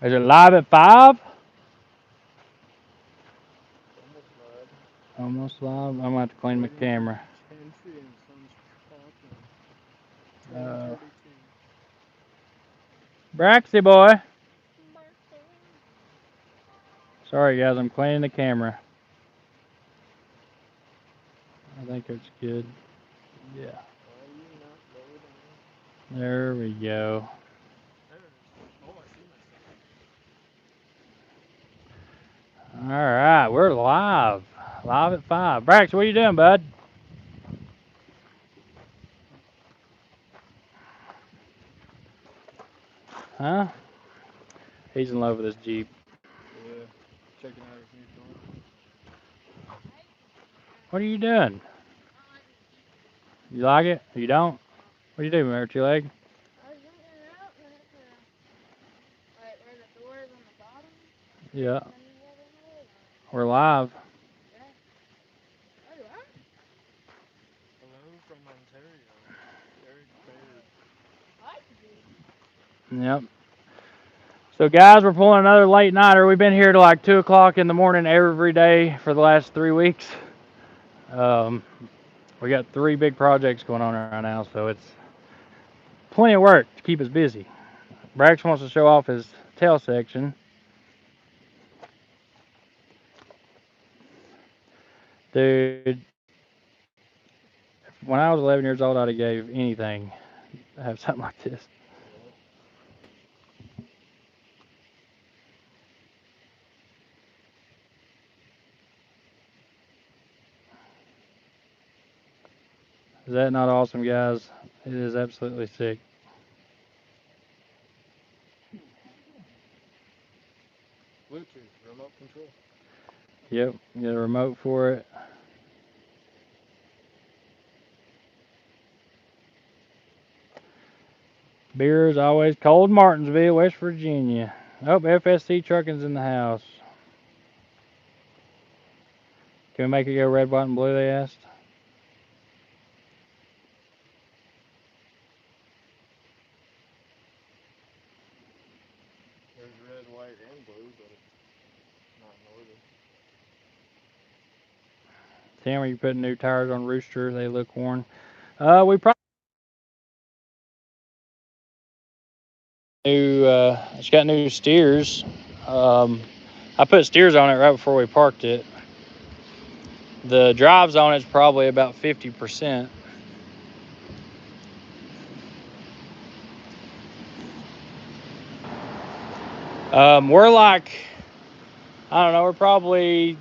Is it live at 5? Almost live. I'm going to have to clean my camera. Braxy boy. Sorry guys, I'm cleaning the camera. I think it's good. Yeah. There we go. Alright, we're live. Live at 5. Brax, what are you doing, bud? Huh? He's in love with his Jeep. Yeah. Checking out his new car. What are you doing? You like it? You don't? What are you doing, Mary Two Leg? Yeah. We're live. Hello from Ontario. Eric Baird. Yep. So guys, we're pulling another late nighter. We've been here till like 2 o'clock in the morning every day for the last 3 weeks. We got 3 big projects going on right now, so it's plenty of work to keep us busy. Brax wants to show off his tail section. Dude, when I was 11 years old, I'd have gave anything to have something like this. Is that not awesome, guys? It is absolutely sick. Bluetooth, remote control. Yep, you got a remote for it. Beer is always cold, Martinsville, West Virginia. Oh, FSC Trucking's in the house. Can we make it go red, white, and blue, they asked? There's red, white, and blue, but it's not in order. Tim, are you putting new tires on Rooster? They look worn. We probably it's got new steers. I put steers on it right before we parked it. The drives on it's probably about 50%. We're like, I don't know, we're probably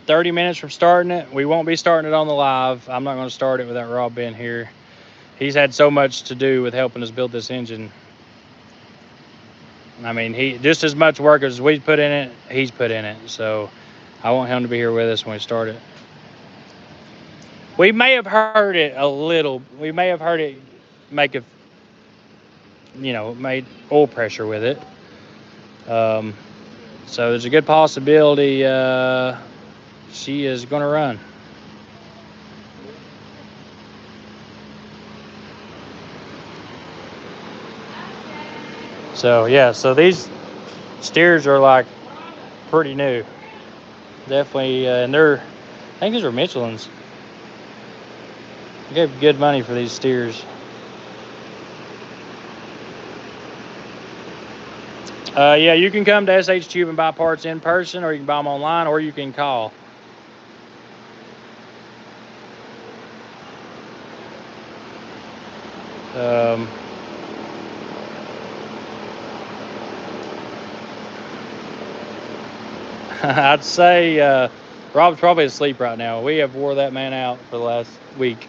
30 minutes from starting it. We won't be starting it on the live. I'm not going to start it without Rob being here. He's had so much to do with helping us build this engine. I mean, he just as much work as we put in it, he's put in it. So I want him to be here with us when we start it. We may have heard it a little. We may have heard it make a, made oil pressure with it. So there's a good possibility she is going to run. So yeah, so these steers are like pretty new. Definitely, and I think these are Michelin's. I gave good money for these steers. Yeah, you can come to SH Tube and buy parts in person, or you can buy them online, or you can call. I'd say Rob's probably asleep right now. We have wore that man out for the last week.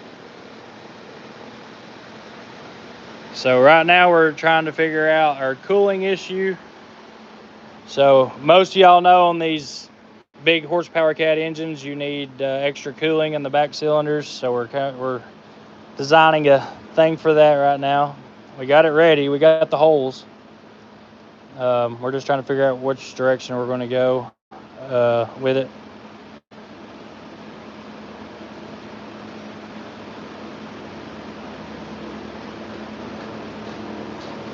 So right now we're trying to figure out our cooling issue. So most of y'all know on these big horsepower cat engines you need extra cooling in the back cylinders. So we're designing a thing for that right now. We got it ready. We got the holes. We're just trying to figure out which direction we're going to go with it.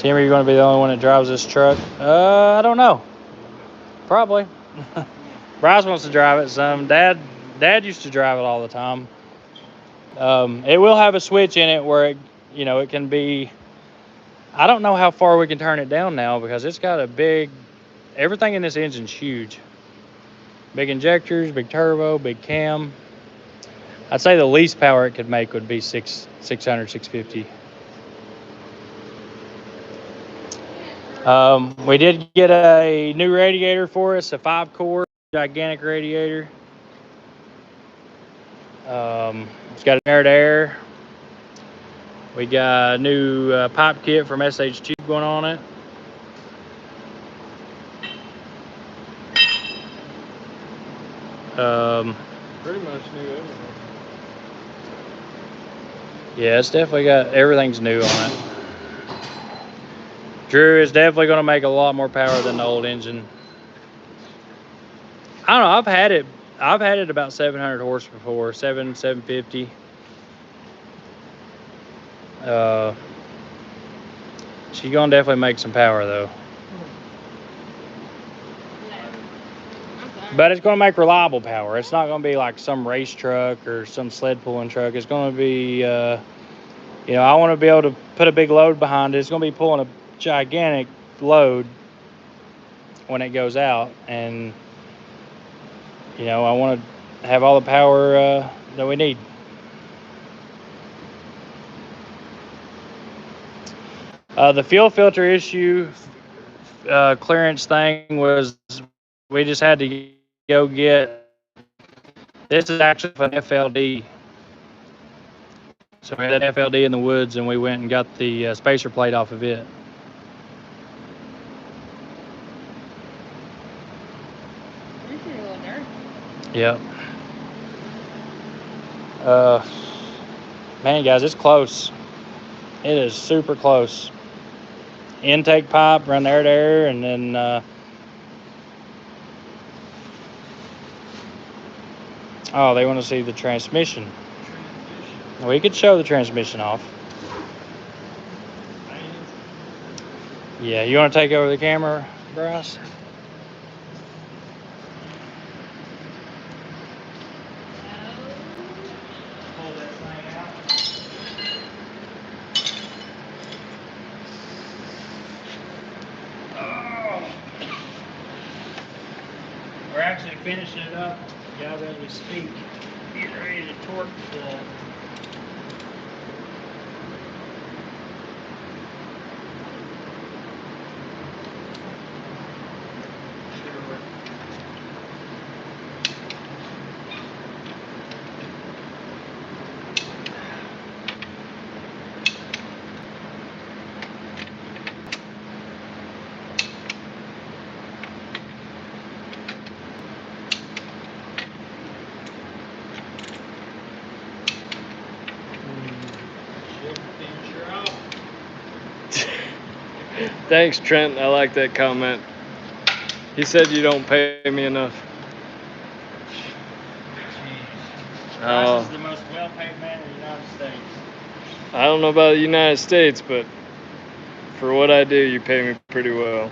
Tim, are you going to be the only one that drives this truck? I don't know. Probably. Bryce wants to drive it some. Dad used to drive it all the time. It will have a switch in it where it can be. I don't know how far we can turn it down now because it's got a big. Everything in this engine's huge. Big injectors, big turbo, big cam. I'd say the least power it could make would be 600, 650. We did get a new radiator for us, a 5-core gigantic radiator. It's got an air-to-air. We got a new pipe kit from SH Tube going on it. Pretty much new everything. Yeah, it's definitely got, everything's new on it. Drew is definitely going to make a lot more power than the old engine. I don't know, I've had it about 700 horse before, 750. She's going to definitely make some power though. But it's going to make reliable power. It's not going to be like some race truck or some sled pulling truck. It's going to be, I want to be able to put a big load behind it. It's going to be pulling a gigantic load when it goes out. And, I want to have all the power that we need. The fuel filter issue clearance thing was we just had to go get, this is actually an FLD. So we had that FLD in the woods and we went and got the spacer plate off of it. Yep. Man, guys, it's close. It is super close. Intake pipe, run air to air, and then oh, they want to see the transmission. We could show the transmission off. Yeah, you want to take over the camera, Bryce? We're actually finishing it up, guys, as we speak. Getting ready to torque the. Thanks, Trent. I like that comment. He said you don't pay me enough. Bryce is the most well-paid man in the United States. I don't know about the United States, but for what I do, you pay me pretty well.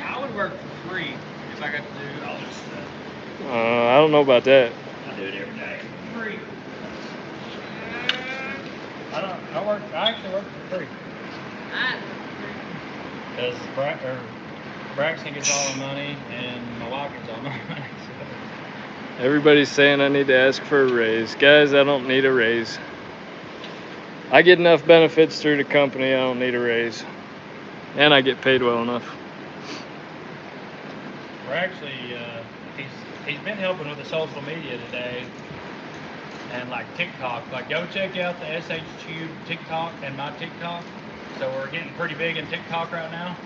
I would work for free if I got to do all this stuff. I don't know about that. I do it every day. Free. I actually work for free. Because Braxton gets all the money and my wife gets all the money. So. Everybody's saying I need to ask for a raise. Guys, I don't need a raise. I get enough benefits through the company, I don't need a raise. And I get paid well enough. We're actually, he's been helping with the social media today. And like TikTok, like go check out the SH Tube TikTok and my TikTok. So we're getting pretty big in TikTok right now.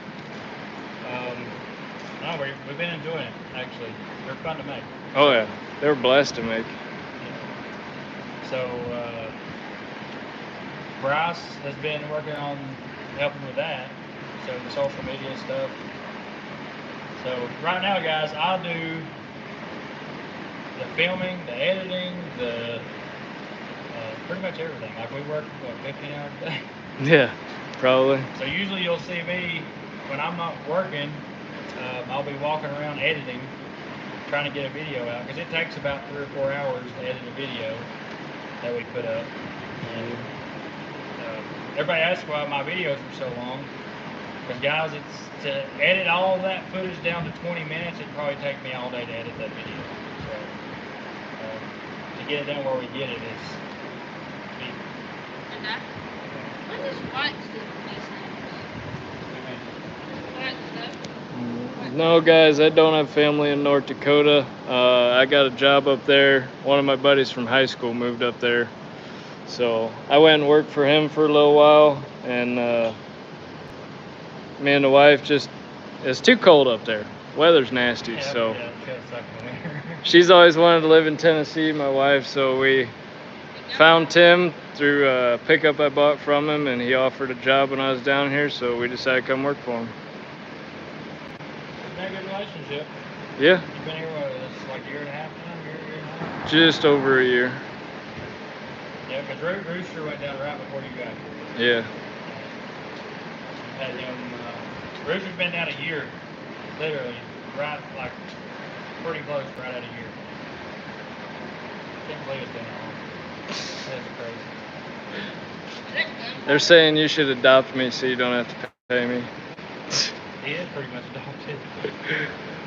No, we've been enjoying it actually. They're fun to make. Oh yeah, they're a blast to make. Yeah. So Bryce has been working on helping with that. So the social media stuff. So right now, guys, I'll do the filming, the editing, the pretty much everything. Like we work, what, 15 hours a day? Yeah, probably. So usually you'll see me, when I'm not working, I'll be walking around editing, trying to get a video out, because it takes about 3 or 4 hours to edit a video that we put up. And everybody asks why my videos are so long. Because guys, it's to edit all of that footage down to 20 minutes, it'd probably take me all day to edit that video. So to get it done where we get it is big. What does Braxton do these things? No, guys, I don't have family in North Dakota. I got a job up there. One of my buddies from high school moved up there. So I went and worked for him for a little while, and me and the wife it's too cold up there. Weather's nasty, Yeah, so yeah, it's gonna suck in there. she's always wanted to live in Tennessee, my wife, so we found Tim through a pickup I bought from him, and he offered a job when I was down here, so we decided to come work for him. It's been a good relationship. Yeah, You've been here, what, it's like a year and a half now? Year and a half? just over a year. Yeah, because Rooster went down right before you got here. Yeah. Had him, Rooster's been down a year, literally, right, like, pretty close, right at a year. Can't believe it's been that long. That's crazy. They're saying you should adopt me so you don't have to pay me. He is pretty much adopted.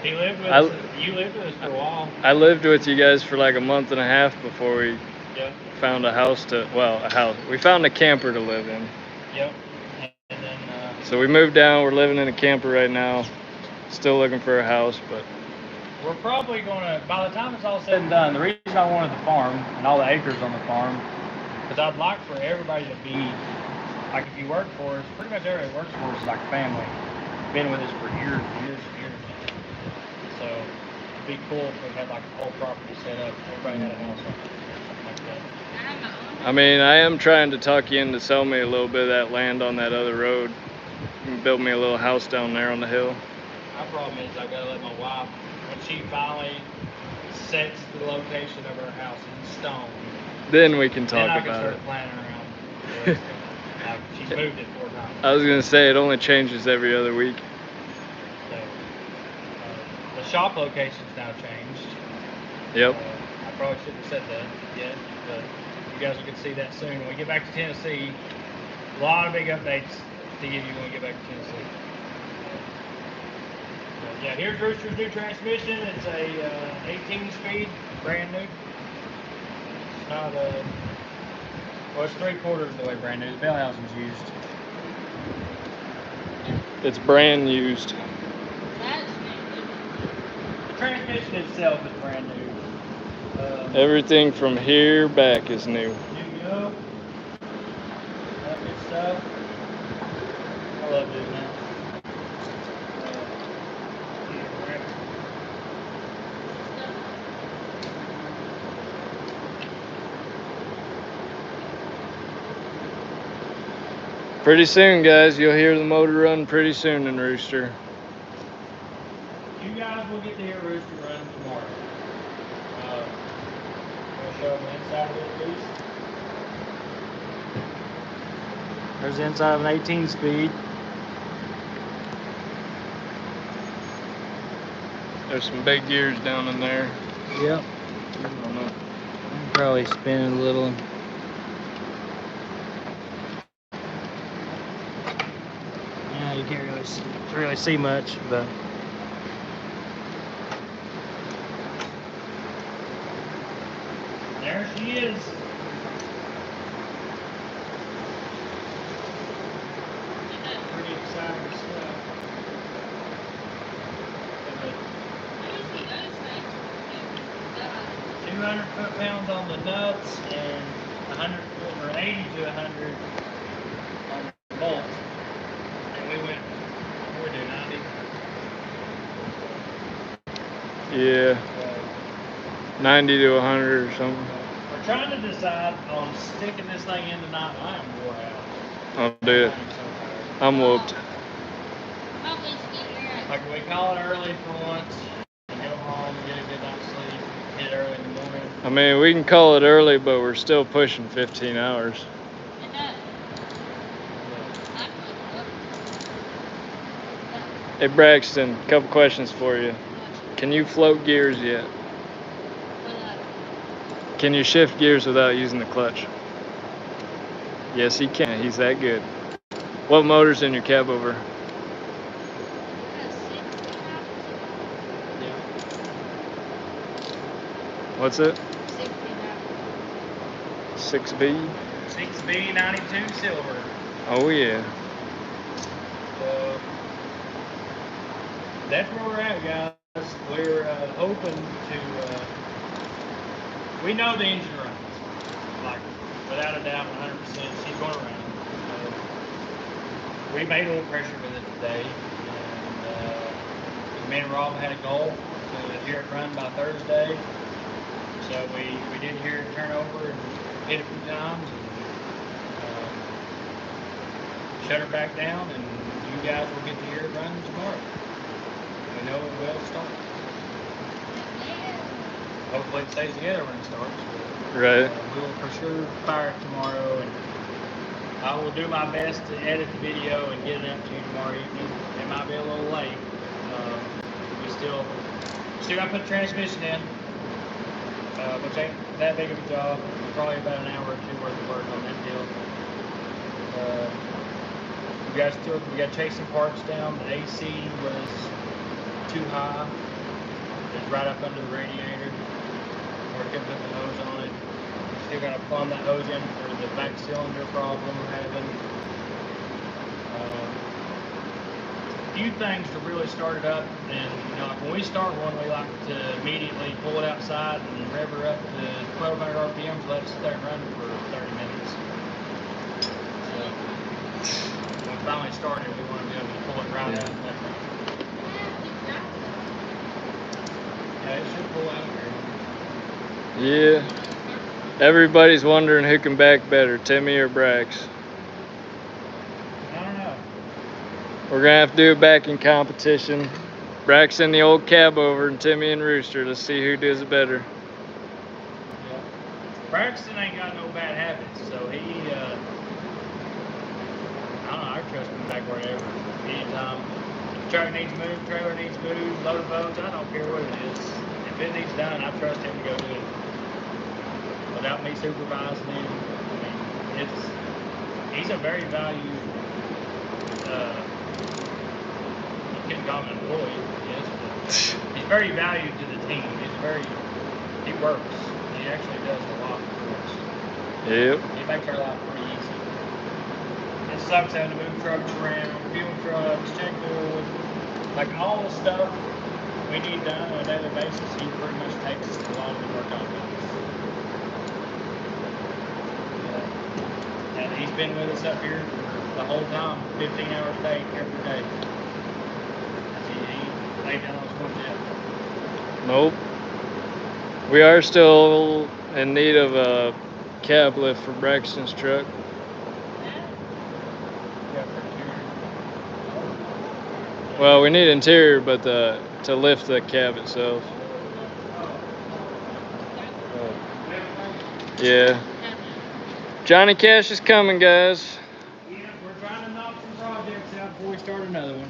He lived with us, you lived with us for a while. I lived with you guys for like a month and a half before we Yep. found a house a house. We found a camper to live in. Yep. And then, So we moved down, we're living in a camper right now. Still looking for a house, but we're probably gonna, by the time it's all said and done, the reason I wanted the farm and all the acres on the farm, because I'd like for everybody to be, like if you work for us, pretty much everybody who works for us is like family. Been with us for years and years and years now. So it'd be cool if we had like a whole property set up, everybody had a house on it, something like that. I mean, I am trying to talk you into selling me a little bit of that land on that other road. You can build me a little house down there on the hill. My problem is I've got to let my wife, when she finally sets the location of her house in stone, Then we can then talk I can about start it. planning around where it's going. She's moved it 4 times. I was gonna say it only changes every other week. So, the shop location's now changed. Yep. I probably shouldn't have said that yet, but you guys will get to see that soon. When we get back to Tennessee, a lot of big updates to give you when we get back to Tennessee. But yeah, here's Rooster's new transmission. It's a 18-speed, brand new. It's not a, well, it's 3/4 of the way brand new. The bell housing's used. It's brand used. The transmission itself is brand new. Everything from here back is new. New yoke, that good stuff. I love doing that. Pretty soon, guys, you'll hear the motor run pretty soon in Rooster. You guys will get to hear Rooster run tomorrow. I'll show them the inside of it at least. There's the inside of an 18-speed. There's some big gears down in there. Yep. I don't know. Probably spinning a little. Yeah, you can't really see much, but there she is. Pretty exciting stuff. 200 foot-pounds on the nuts and 100 or 80 to 100 on the bolts. And we went, what we do, 90? Yeah, 90 to 100 or something. We're trying to decide on sticking this thing in tonight. I am wore out. I'll do it. I am so tired. I'm whooped. Like, we call it early for once, and go home, get a good night's sleep, hit early in the morning. I mean, we can call it early, but we're still pushing 15 hours. It does. I put up. Hey, Braxton, a couple questions for you. Can you float gears yet? Can you shift gears without using the clutch? Yes, he can. He's that good. What motor's in your cab over? What's it? 6B? 6B 92 silver. Oh, yeah. So that's where we're at, guys. We're hoping to. We know the engine runs, like without a doubt, 100%. She's going to run. We made a little pressure with it today, and me and Rob had a goal to hear it run by Thursday. So we did hear it turn over and hit a few times, and shut her back down, and you guys will get to hear it run tomorrow. We know it will start. Hopefully it stays together when it starts. But, Right. we will for sure fire it tomorrow, and I will do my best to edit the video and get it up to you tomorrow evening. It might be a little late. We still got to put the transmission in, which ain't that big of a job. Probably about an hour or two worth of work on that deal. We got to chase some parts down. The AC was too high. It's right up under the radiator. We couldn't put the hose on it. Still got to plumb that hose in for the back cylinder problem we're having. A few things to really start it up, and like when we start one, we like to immediately pull it outside and rev her up to 1,200 RPMs, let it sit there and run for 30 minutes. So when we finally started, we want to be able to pull it right out. Yeah, it should pull out here. Yeah. Everybody's wondering who can back better, Timmy or Brax. I don't know. We're gonna have to do a backing competition. Braxton the old cab over and Timmy and Rooster. Let's see who does it better. Yeah. Braxton ain't got no bad habits, so he, I don't know, I trust him back wherever. Anytime. If the truck needs moved, trailer needs moved, load of boats, I don't care what it is. If it needs done, I trust him to go do it. Without me supervising him. I mean, he's a very valued, you couldn't call him an employee, yes, but he's very valued to the team. He works. He actually does a lot for us. Yep. He makes our life pretty easy. It sucks having to move trucks around, fuel trucks, check oil, like all the stuff we need done on a daily basis. He pretty much takes a lot of the work off of us. And he's been with us up here for the whole time, 15 hours a day, every day. He ain't laid down on his one yet. Nope. We are still in need of a cab lift for Braxton's truck. Well, we need interior, but to lift the cab itself. Yeah. Johnny Cash is coming, guys. Yeah, we're trying to knock some projects out before we start another one.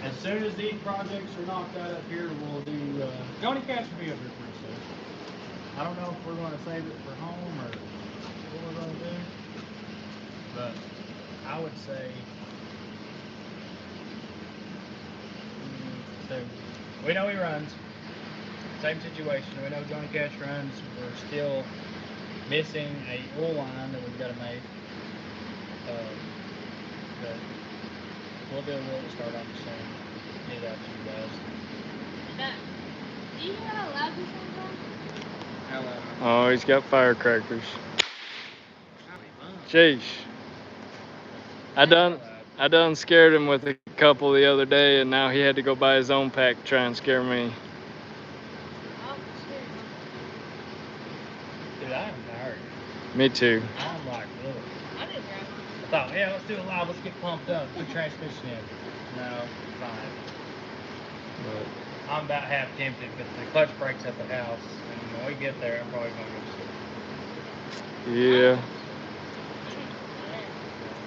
As soon as these projects are knocked out up here, we'll do. Johnny Cash will be up here pretty soon. I don't know if we're going to save it for home or what we're going to do, but I would say. So we know he runs. Same situation. We know Johnny Cash runs. We're still missing a oil line that we've got to make. But we'll do a little start off soon. Get it out to you guys. Do you know how loud this one's on? How loud? Oh, he's got firecrackers. Sheesh. I done scared him with a couple the other day, and now he had to go buy his own pack to try and scare me. Oh, sure. Dude, I'm tired. Me too. I'm like, ugh. I didn't grab I thought, yeah, let's do it live. Let's get pumped up. Put transmission in. No, fine. I'm about half tempted, but the clutch brake's at the house, and when we get there, I'm probably gonna go see. Yeah.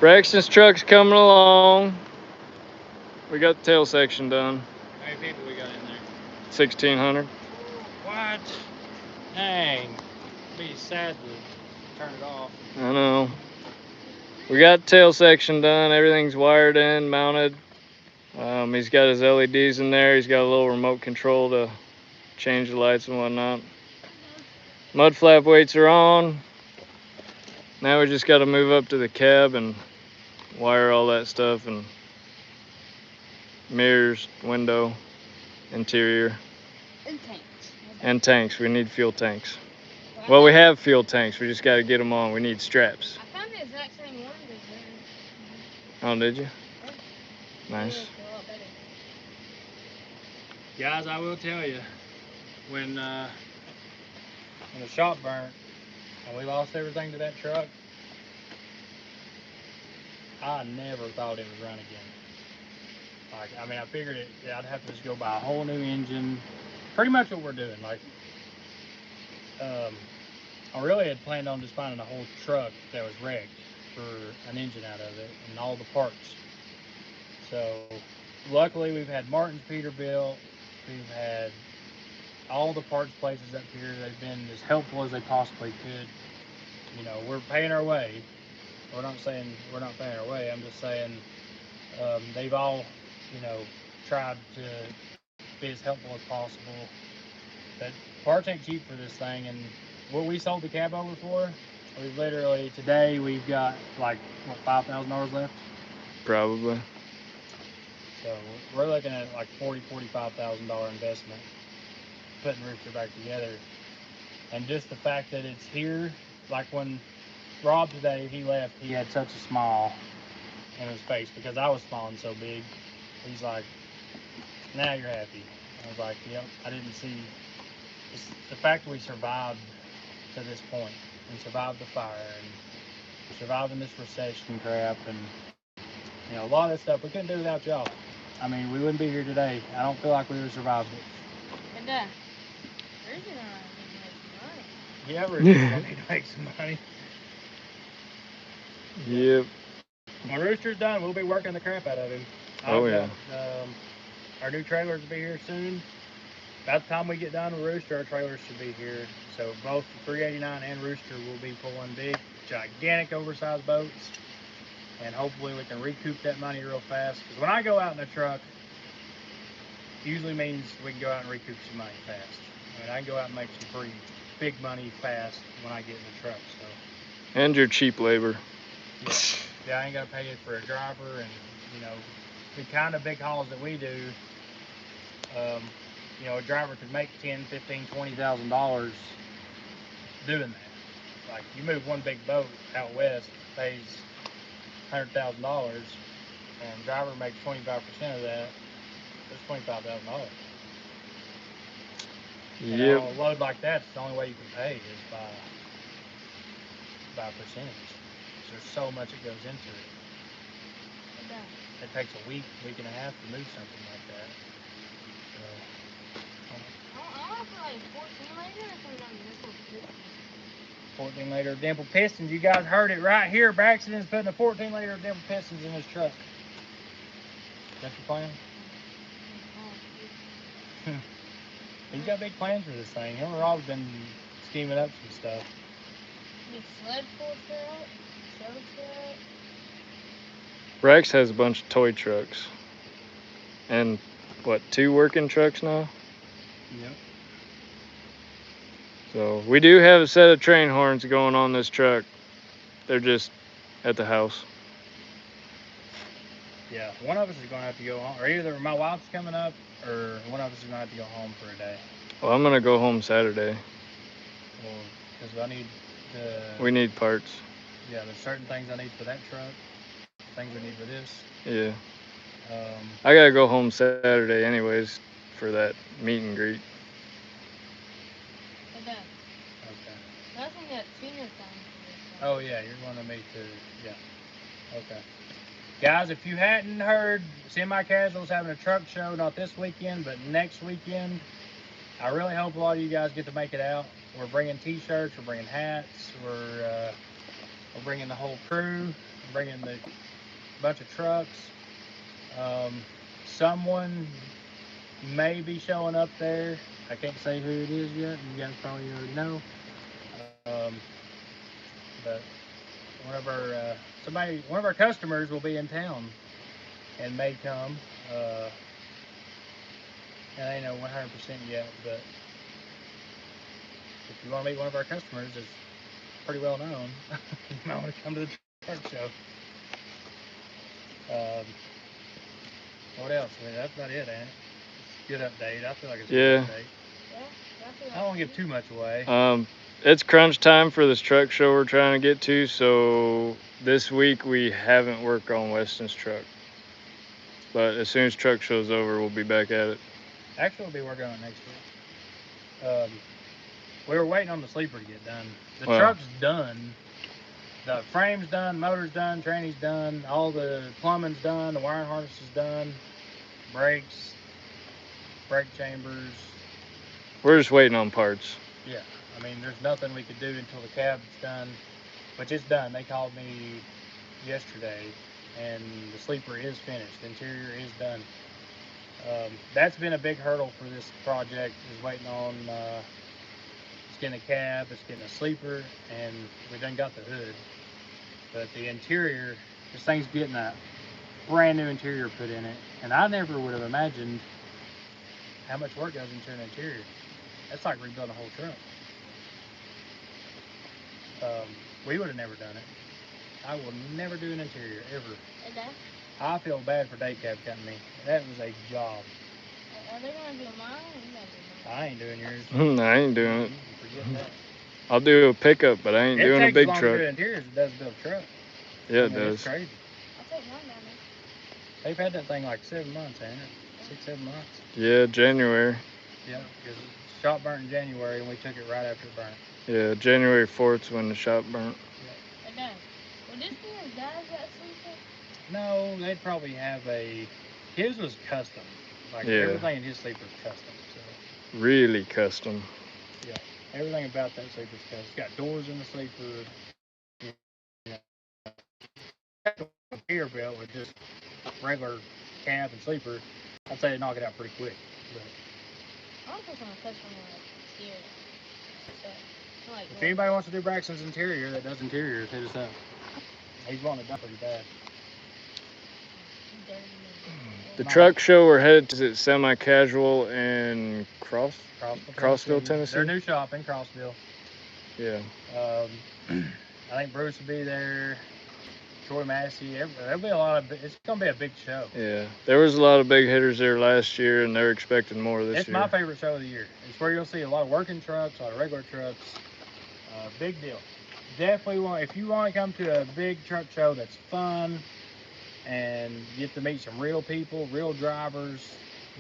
Braxton's truck's coming along. We got the tail section done. How many people we got in there? 1,600. What? Dang. Be sad to turn it off. I know. We got the tail section done. Everything's wired in, mounted. He's got his LEDs in there. He's got a little remote control to change the lights and whatnot. Mud flap weights are on. Now we just got to move up to the cab and wire all that stuff, and mirrors, window, interior, And tanks. and tanks. We need fuel tanks. Well, we have fuel tanks. We just got to get them on. We need straps. I found the exact same one as there. Oh, did you? Yeah. Nice. It's a lot better. Guys, I will tell you, when the shop burnt and we lost everything to that truck, I never thought it would run again. Like, I mean, I figured I'd have to just go buy a whole new engine. Pretty much what we're doing. Like, I really had planned on just finding a whole truck that was wrecked for an engine out of it and all the parts. So, luckily, we've had Martin's Peterbilt. We've had all the parts places up here. They've been as helpful as they possibly could. You know, we're paying our way. We're not saying we're not paying our way. I'm just saying they've all, you know, tried to be as helpful as possible. But parts ain't cheap for this thing, and what we sold the cab over for, we've literally today we've got like what, $5,000 left. Probably. So we're looking at like $45,000 investment putting Rooster back together, and just the fact that it's here, like when Rob today he left, he had such a smile in his face because I was smiling so big. He's like, "Now you're happy." I was like, "Yep." I didn't see the fact that we survived to this point and survived the fire and surviving this recession crap, and you know, a lot of this stuff we couldn't do without y'all. I mean, we wouldn't be here today. I don't feel like we would have survived it. And Rooster and I need to make some money. Yeah, we're gonna need to make some money. Yep. When Rooster's done, we'll be working the crap out of him. Oh, yeah. Our new trailers will be here soon. By the time we get done with Rooster, our trailers should be here. So both the 389 and Rooster will be pulling big, gigantic, oversized boats. And hopefully we can recoup that money real fast. Because when I go out in the truck, usually means we can go out and recoup some money fast. I mean, I can go out and make some pretty big money fast when I get in the truck. So. And your cheap labor. Yeah, I ain't got to pay it for a driver, and you know, the kind of big hauls that we do, you know, a driver could make $10,000, $15,000, $20,000 doing that. Like you move one big boat out west, pays $100,000, and driver makes 25% of that. That's $25,000. Yep. And a load like that's the only way you can pay is by percentage. There's so much that goes into it. It takes a week and a half to move something like that. So, I want to put like 14 later or something on this one. 14 liter dimple pistons. You guys heard it right here. Braxton is putting a 14 liter dimple pistons in his truck. That's your plan? He's got big plans for this thing. Him and Rob's been scheming up some stuff. Need sled pull truck, show truck. Rex has a bunch of toy trucks. And what, 2 working trucks now? Yep. So we do have a set of train horns going on this truck. They're just at the house. Yeah, one of us is going to have to go home. Or either my wife's coming up, or one of us is going to have to go home for a day. Well, I'm gonna go home Saturday. Well, because I need the... We need parts. Yeah, there's certain things I need for that truck. Things we need for this. Yeah. I gotta go home Saturday anyways for that meet and greet. Okay. Nothing that Tina's done for this. Oh yeah, you're going to meet the... Yeah. Okay. Guys, if you hadn't heard, Semi-Casual's having a truck show, not this weekend, but next weekend. I really hope a lot of you guys get to make it out. We're bringing t-shirts, we're bringing hats, we're bringing the whole crew, we're bringing the bunch of trucks. Someone may be showing up there. I can't say who it is yet. You guys probably already know. But one of our customers will be in town and may come. And I ain't know 100% yet, but if you want to meet one of our customers, it's pretty well known. You might want to come to the truck show. What else? I mean, that's about it, ain't it? It's a good update. I feel like it's a good update. I don't want to give too much away. It's crunch time for this truck show we're trying to get to, so this week we haven't worked on Weston's truck. But as soon as truck show's over, we'll be back at it. Actually, we'll be working on it next week. We were waiting on the sleeper to get done. The truck's done. The frame's done, motor's done, tranny's done, all the plumbing's done, the wiring harness is done, brakes, brake chambers. We're just waiting on parts. Yeah, I mean, there's nothing we could do until the cab's done, which it's done. They called me yesterday, and the sleeper is finished. The interior is done. That's been a big hurdle for this project, is waiting on it's getting a cab, it's getting a sleeper, and we done got the hood. But the interior, this thing's getting a brand new interior put in it, and I never would have imagined how much work goes into an interior. That's like rebuilding a whole truck. We would have never done it. I will never do an interior, ever. Okay. I feel bad for day cab company. That was a job. Are they going to do mine or you going to do mine? I ain't doing yours. I ain't doing it. Forget that. I'll do a pickup, but I ain't doing a big It takes as long truck. to do interiors as it does to build a truck. Yeah, I mean, it does. It's crazy. I'll take mine down there. They've had that thing like 7 months, ain't it? 6, 7 months. Yeah, January. Yeah, because the shop burnt in January and we took it right after it burnt. Yeah, January 4th when the shop burnt. Okay. Will this be as bad as that sleeper? No, they'd probably have his was custom. Like everything in his sleeper is custom. So really custom. yeah, everything about that sleeper is custom. It's got doors in the sleeper. Conveyor belt with just regular cab and sleeper. I'd say they knock it out pretty quick. But I want to put some custom on like exterior. So, like if anybody wants to do Braxton's interior that does interiors, hit us up. He's wanting it done pretty bad. The truck show we're headed to is Semi-Casual in Crossville, Tennessee. Their new shop in Crossville. Yeah. I think Bruce will be there. Troy Massey. There'll be a lot of. It's gonna be a big show. Yeah. There was a lot of big hitters there last year, and they're expecting more this year. It's my favorite show of the year. It's where you'll see a lot of working trucks, a lot of regular trucks. Big deal. Definitely if you want to come to a big truck show that's fun and get to meet some real people, real drivers,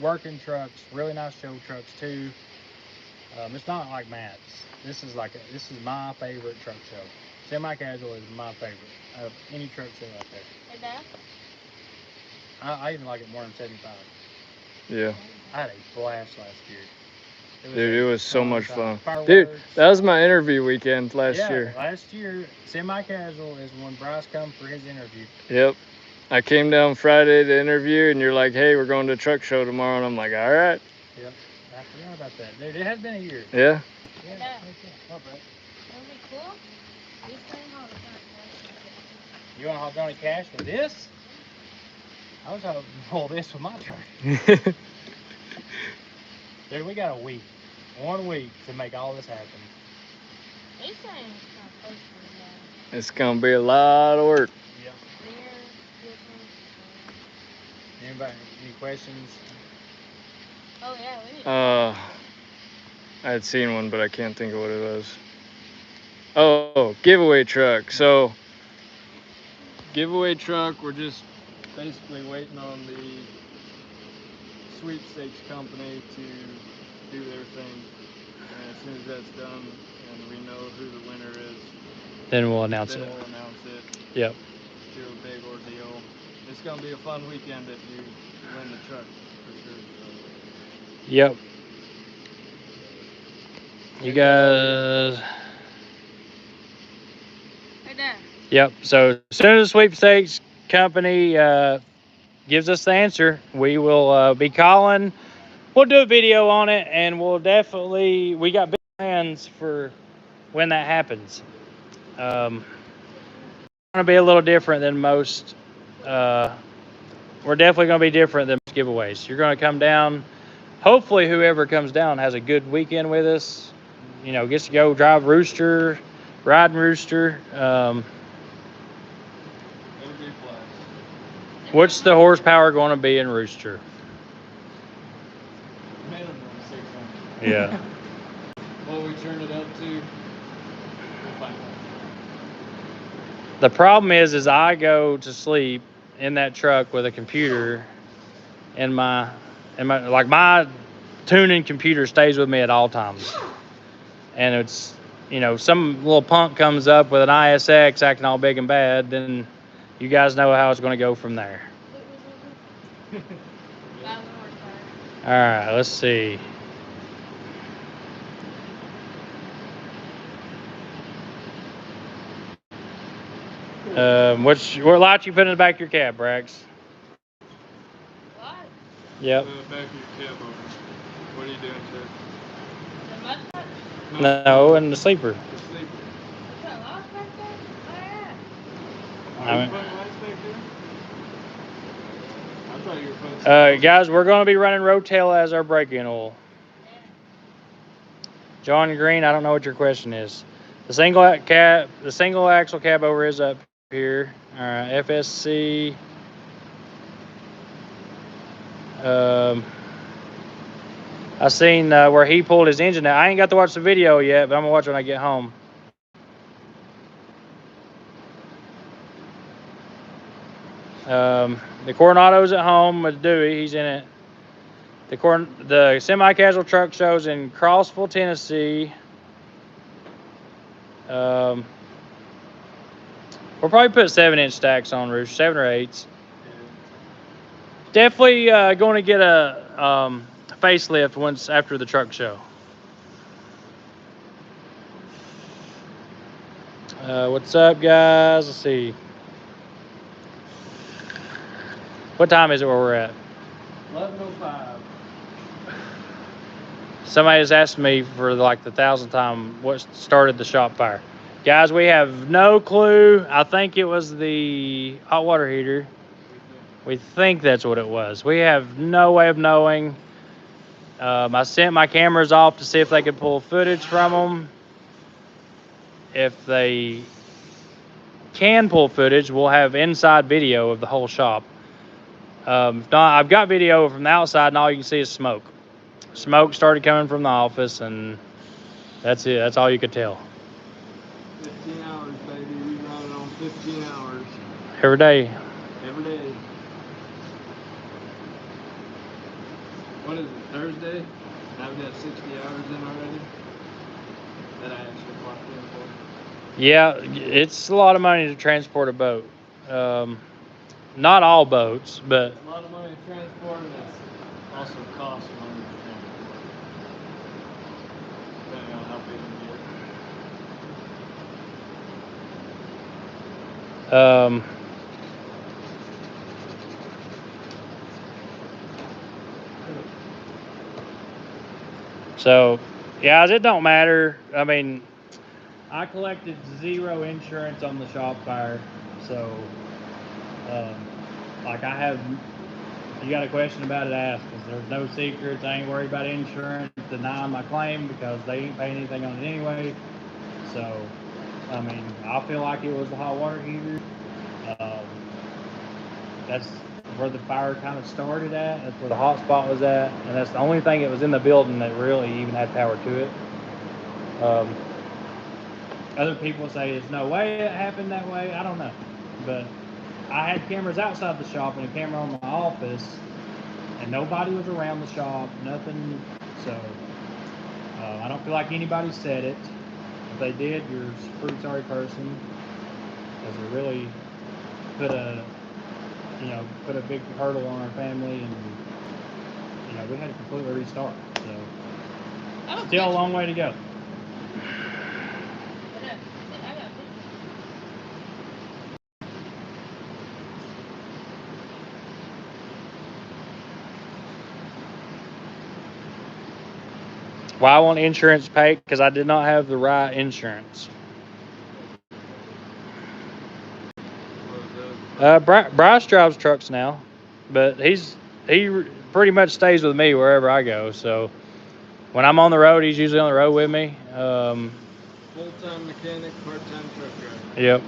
working trucks, really nice show trucks too. It's not like Matt's. This is my favorite truck show. Semi-Casual is my favorite of any truck show out there. Hey, Dad? I even like it more than 75. Yeah. I had a blast last year. Dude, it was so much fun. Fireworks. Dude, that was my interview weekend last year. Last year, Semi-Casual is when Bryce come for his interview. Yep. I came down Friday to interview, and you're like, hey, we're going to a truck show tomorrow. And I'm like, all right. Yep. I forgot about that. Dude, it has been a year. Yeah. Yeah. That Not bad. would be cool. This thing all the time. You want to haul Johnny Cash with this? I was hoping to pull this with my truck. Dude, we got a week. 1 week to make all this happen. These things are supposed to be It's going to be a lot of work. Yeah. beer, Anybody, any questions? Oh, yeah, we need I had seen one, but I can't think of what it was. Oh, giveaway truck. So, giveaway truck, we're just basically waiting on the sweepstakes company to do their thing. And as soon as that's done and we know who the winner is, Then we'll announce then it. we'll announce it. Yep. Do a big ordeal. It's gonna be a fun weekend if you win the truck for sure. Yep. You guys. Right there. Yep. So as soon as the sweepstakes company gives us the answer, we will be calling. We'll do a video on it, and we got big plans for when that happens. Going to be a little different than most. We're definitely going to be different than most giveaways. You're going to come down. Hopefully, whoever comes down has a good weekend with us. You know, gets to go drive Rooster, riding Rooster. It'll be fun. What's the horsepower going to be in Rooster? Minimum 600. Yeah. What we turn it up to, we'll find out. The problem is I go to sleep in that truck with a computer in my my tuning computer stays with me at all times. And it's, you know, some little punk comes up with an ISX acting all big and bad, then you guys know how it's going to go from there. All right, let's see. What light you put in the back of your cab, Brax? What? Yep. Back of your cab over. What are you doing, sir? The mud hut? No, and the sleeper. The sleeper. You got lost back there? Where at? Are you putting lights back there? I thought you were putting Guys, we're going to be running Rotail as our brake-in oil. John Green, I don't know what your question is. The single axle cab over is up here. All right, FSC. I seen where he pulled his engine out. I ain't got to watch the video yet, but I'm gonna watch when I get home. The Coronado's at home with Dewey. He's in it. The semi-casual truck show's in Crossville, Tennessee. We'll probably put 7-inch stacks on Rooster, 7 or 8s. Definitely going to get a facelift once after the truck show. What's up, guys? Let's see. What time is it where we're at? 11:05. Somebody has asked me for like the 1,000th time what started the shop fire. Guys, we have no clue. I think it was the hot water heater. We think that's what it was. We have no way of knowing. I sent my cameras off to see if they could pull footage from them. If they can pull footage, we'll have inside video of the whole shop. If not, I've got video from the outside, and all you can see is smoke. Smoke started coming from the office, and that's it. That's all you could tell. 15 hours, baby. We run it on 15 hours. Every day. Every day. What is it, Thursday? I've got 60 hours in already that I actually clocked in for. Yeah, it's a lot of money to transport a boat. Not all boats, but A lot of money to transport, and it's also costs money to transport. Depending on how big you get. So, guys, it don't matter. I mean, I collected 0 insurance on the shop fire, so like you got a question about it, ask us. There's no secrets. I ain't worried about insurance denying my claim because they ain't paying anything on it anyway. So, I mean, I feel like it was the hot water heater. That's where the fire kind of started at. That's where the hot spot was at, and that's the only thing that was in the building that really even had power to it. Other people say there's no way it happened that way. I don't know, but I had cameras outside the shop and a camera on my office, and nobody was around the shop. Nothing. So I don't feel like anybody said it. If they did, you're a pretty sorry person, because they really put a you know, put a big hurdle on our family, and you know, we had to completely restart. So still a long way to go. Why I want insurance paid? Because I did not have the right insurance. Bryce drives trucks now, but he pretty much stays with me wherever I go. So when I'm on the road, he's usually on the road with me. Full-time mechanic, part-time truck driver. Yep.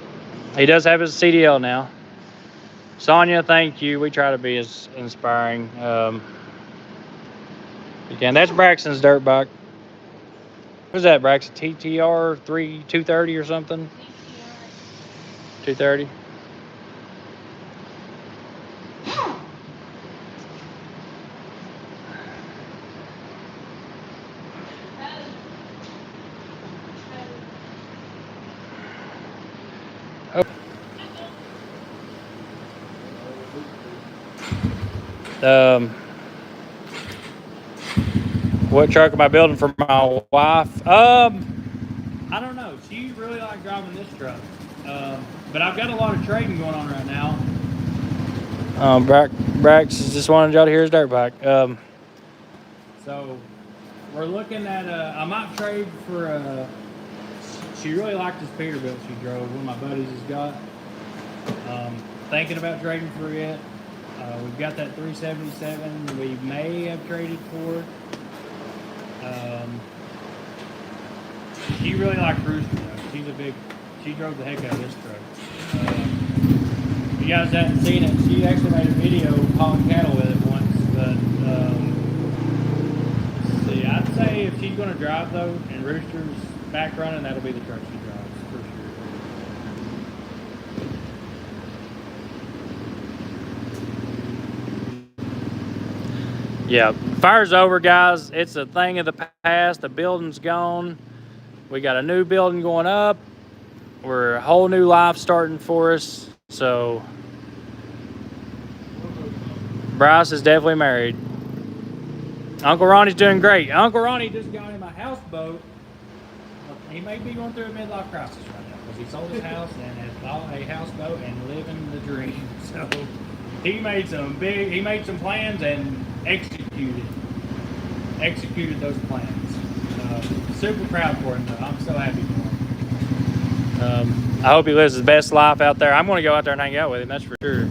He does have his CDL now. Sonia, thank you. We try to be as inspiring. Again, that's Braxton's dirt bike. What's that, Braxton? TTR 230 or something? 230. What truck am I building for my wife? I don't know. She really likes driving this truck. But I've got a lot of trading going on right now. Brax just wanted y'all to hear his dirt bike. So we're looking at I might trade for she really liked this Peterbilt she drove. One of my buddies has got. Thinking about trading for it. We've got that 377 we may have traded for. She really liked Rooster though. She drove the heck out of this truck. You guys haven't seen it. She actually made a video hauling cattle with it once, but let's see. I'd say if she's going to drive though, and Rooster's back running, that'll be the truck she drives for sure. Yeah, fire's over, guys. It's a thing of the past. The building's gone. We got a new building going up. We're a whole new life starting for us. So Bryce is definitely married. Uncle Ronnie's doing great. Uncle Ronnie just got him a houseboat. He may be going through a midlife crisis right now because he sold his house and has bought a houseboat and living the dream. So he made some plans and executed those plans. Super proud for him though. I'm so happy for him. I hope he lives his best life out there. I'm going to go out there and hang out with him, that's for sure.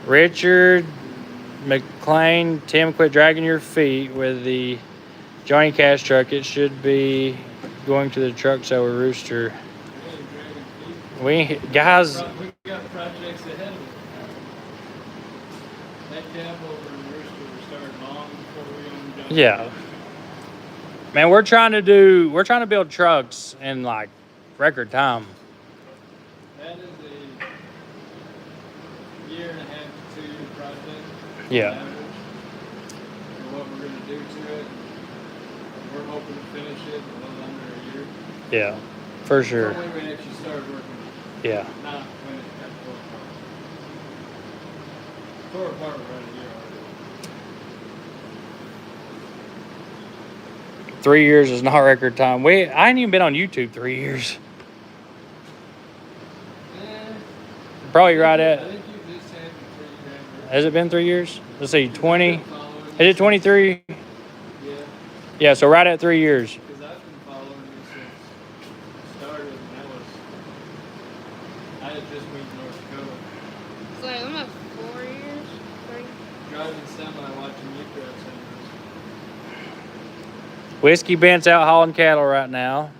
Richard McLean, Tim, quit dragging your feet with the Johnny Cash truck. It should be going to the truck seller Rooster. Guys. We got projects ahead of us. That cab over in Rooster was starting long before we owned Johnny. Yeah. Man, we're trying to build trucks in like record time. That is a year and a half to 2 year project. Yeah. And what we're going to do to it. We're hoping to finish it in a little under a year. Yeah, for sure. When we actually started working. Yeah. Not when it got tore apart. Tore apart right a year already. 3 years is not record time. I ain't even been on YouTube 3 years. Probably right at. I think you just had the 3 years. Has it been 3 years? Let's see, 20. Is it 23? Yeah. Yeah, so right at 3 years. Because I've been following you since it started, and I had just moved to North Dakota. It's like almost 4 years. 3. Driving semi, watching you drive semis. Whiskey Bent's out hauling cattle right now.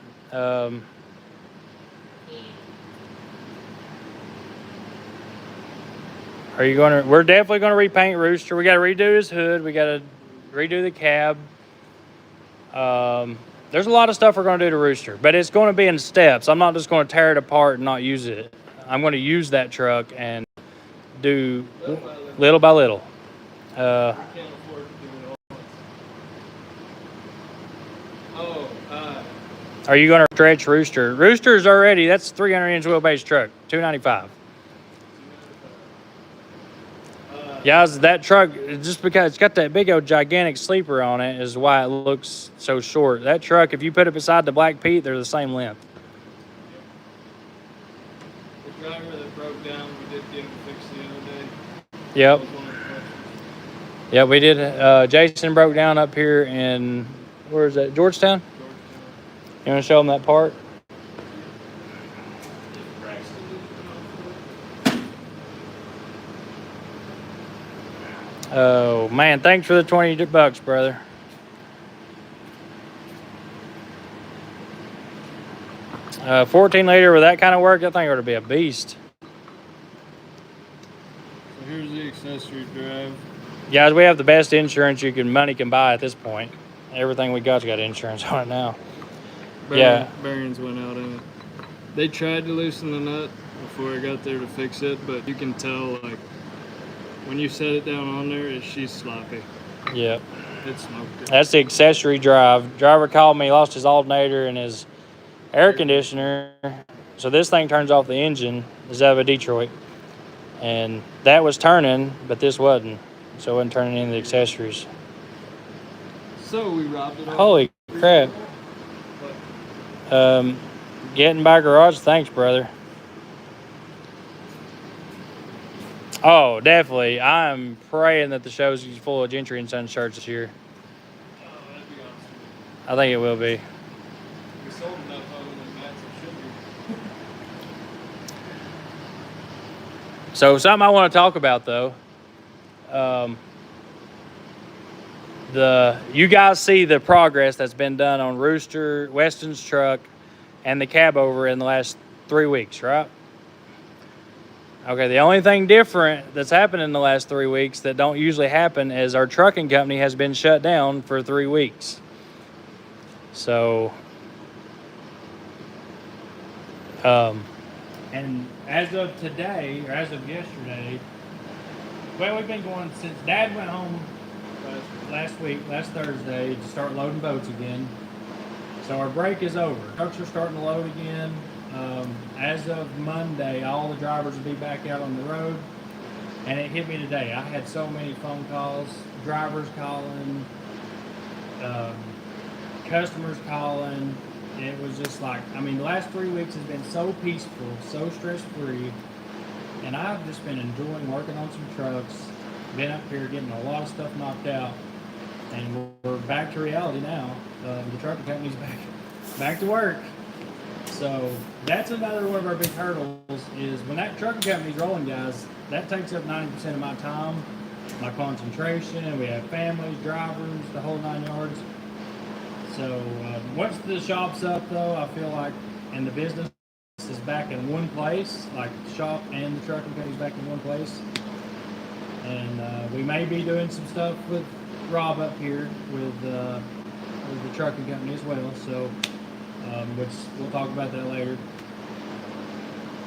We're definitely gonna repaint Rooster. We gotta redo his hood. We gotta redo the cab. There's a lot of stuff we're gonna do to Rooster, but it's gonna be in steps. I'm not just gonna tear it apart and not use it. I'm gonna use that truck and do little by little. We can't afford to do it all. Are you going to stretch Rooster? Rooster's already, that's 300-inch wheelbase truck, 295. Guys, that truck, just because it's got that big old gigantic sleeper on it, is why it looks so short. That truck, if you put it beside the Black Pete, they're the same length. The driver that broke down, we did get him fixed the other day. Yep. Yeah, we did. Jason broke down up here in, where is that, Georgetown? You want to show them that part? Oh, man, thanks for the $20, brother. Uh, 14 liter with that kind of work, that thing ought to be a beast. So here's the accessory drive. Guys, we have the best insurance money can buy at this point. Everything we got's got insurance on it now. Bearings went out in it. They tried to loosen the nut before I got there to fix it, but you can tell, like, when you set it down on there, she's sloppy. Yep. It smoked it. That's the accessory drive. Driver called me, lost his alternator and his air conditioner. So this thing turns off the engine. It's out of a Detroit. And that was turning, but this wasn't. So it wasn't turning into the accessories. So we robbed it off. Holy crap. Getting by garage, thanks, brother. Oh, definitely. I'm praying that the show's full of Gentry and Son shirts this year. Oh, that'd be awesome. I think it will be. We sold enough of them in Madison Sugar. So something I want to talk about, though. You guys see the progress that's been done on Rooster, Weston's truck, and the cab over in the last 3 weeks, right? Okay, the only thing different that's happened in the last 3 weeks that don't usually happen is our trucking company has been shut down for 3 weeks. So, and as of today, or as of yesterday, well, we've been going since Dad went home last Thursday, to start loading boats again. So our break is over. Trucks are starting to load again. As of Monday, all the drivers will be back out on the road. And it hit me today. I had so many phone calls, drivers calling, customers calling. It was just like, I mean, the last 3 weeks has been so peaceful, so stress-free. And I've just been enjoying working on some trucks, been up here getting a lot of stuff knocked out. And we're back to reality now. The trucking company's back to work. So that's another one of our big hurdles is when that trucking company's rolling, guys, that takes up 90% of my time, my concentration. We have families, drivers, the whole 9 yards. So once the shop's up, though, I feel like, and the business is back in one place, like the shop and the trucking company's back in one place. And we may be doing some stuff with Rob up here with the trucking company as well. So, which we'll talk about that later.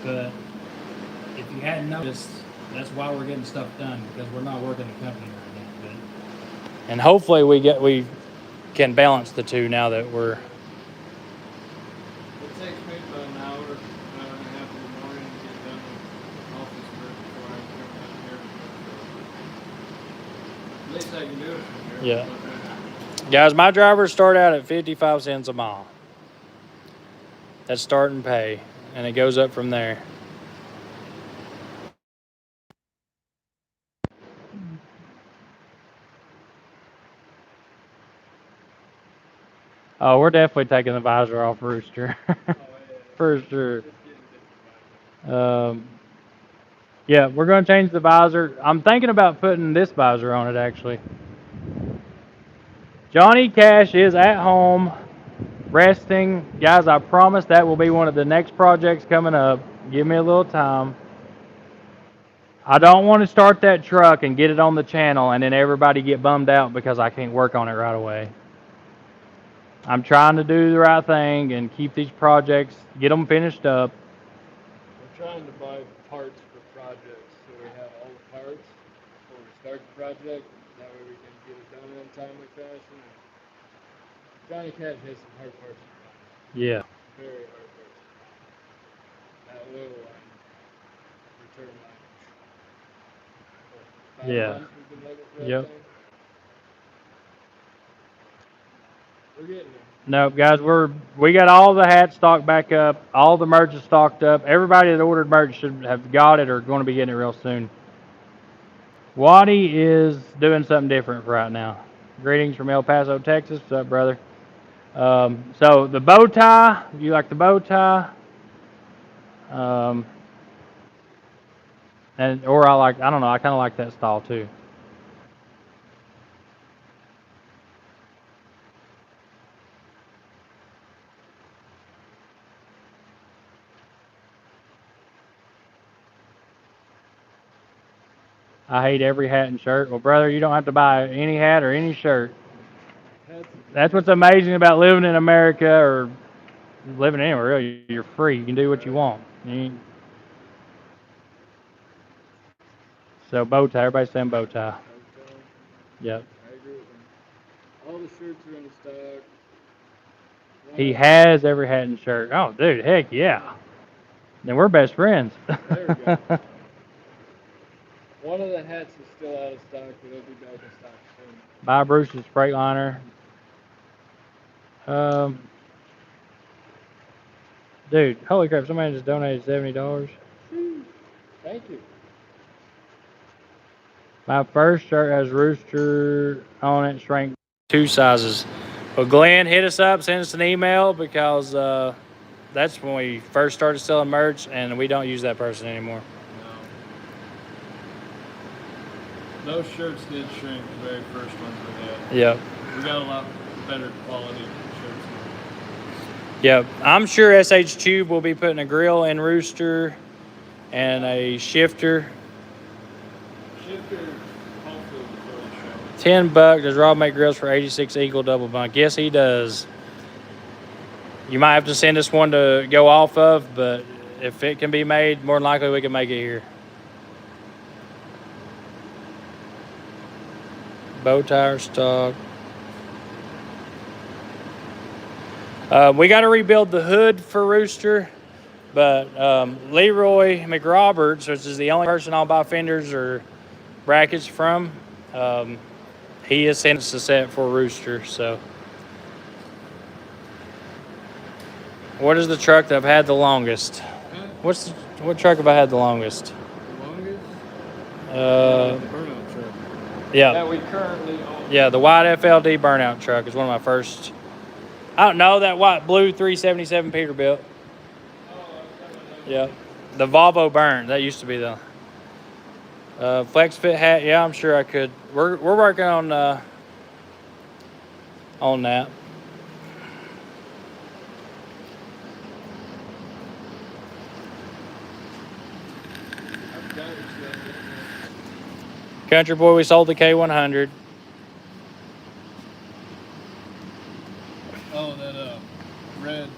But if you hadn't noticed, that's why we're getting stuff done, because we're not working the company right now. But, and hopefully we can balance the two now that we're. It takes me about an hour and a half in the morning to get done with office work before I come down here. At least I can do it from here. Yeah. Guys, my drivers start out at 55 cents a mile. That's starting pay, and it goes up from there. Oh, we're definitely taking the visor off Rooster. For sure. Yeah, we're going to change the visor. I'm thinking about putting this visor on it, actually. Johnny Cash is at home, resting. Guys, I promise that will be one of the next projects coming up. Give me a little time. I don't want to start that truck and get it on the channel and then everybody get bummed out because I can't work on it right away. I'm trying to do the right thing and keep these projects, get them finished up. We're trying to buy parts for projects, so we have all the parts before we start the project. That way we can get it done in a timely fashion. Johnny Cash has some hard parts to find. Yeah. Very heartbreaking. That oil line, return line. 5 Yeah. months we've been looking for that Yep. thing. We're getting there. No, guys, we got all the hats stocked back up. All the merch is stocked up. Everybody that ordered merch should have got it or going to be getting it real soon. Waddy is doing something different right now. Greetings from El Paso, Texas. What's up, brother? So the bow tie, you like the bow tie? Um, or I don't know, I kind of like that style too. I hate every hat and shirt. Well, brother, you don't have to buy any hat or any shirt. That's what's amazing about living in America or living anywhere. Really, you're free. You can do what you want. So bow tie. Everybody's saying bow tie. Yep. I agree with him. All the shirts are in stock. He has every hat and shirt. Oh, dude, heck yeah. Then we're best friends. There we go. One of the hats is still out of stock, but it'll be back in stock soon. Buy Bruce's Freightliner. Dude, holy crap! Somebody just donated $70. Thank you. My first shirt has Rooster on it, shrank 2 sizes. Well, Glenn, hit us up, send us an email because that's when we first started selling merch, and we don't use that person anymore. No. Those shirts did shrink, the very first ones we had. Yep. We got a lot better quality shirts now. Yep. I'm sure SH Tube will be putting a grill in Rooster and a shifter. Shifter, hopefully before the show. $10. Does Rob make grills for 86 Eagle double bunk? Yes, he does. You might have to send us one to go off of, but if it can be made, more than likely we can make it here. Bow tire stock. We got to rebuild the hood for Rooster, but Leroy McRoberts, which is the only person I'll buy fenders or brackets from, he has sent us a set for Rooster. So, what is the truck that I've had the longest? What truck have I had the longest? The longest? Burnout truck. Yeah. That we currently own. Yeah, the white FLD burnout truck is one of my first. I don't know, that white blue 377 Peterbilt. Yeah. The Volvo burn. That used to be the flex fit hat. Yeah, I'm sure I could. We're working on that. Country boy, we sold the K100. Oh, that red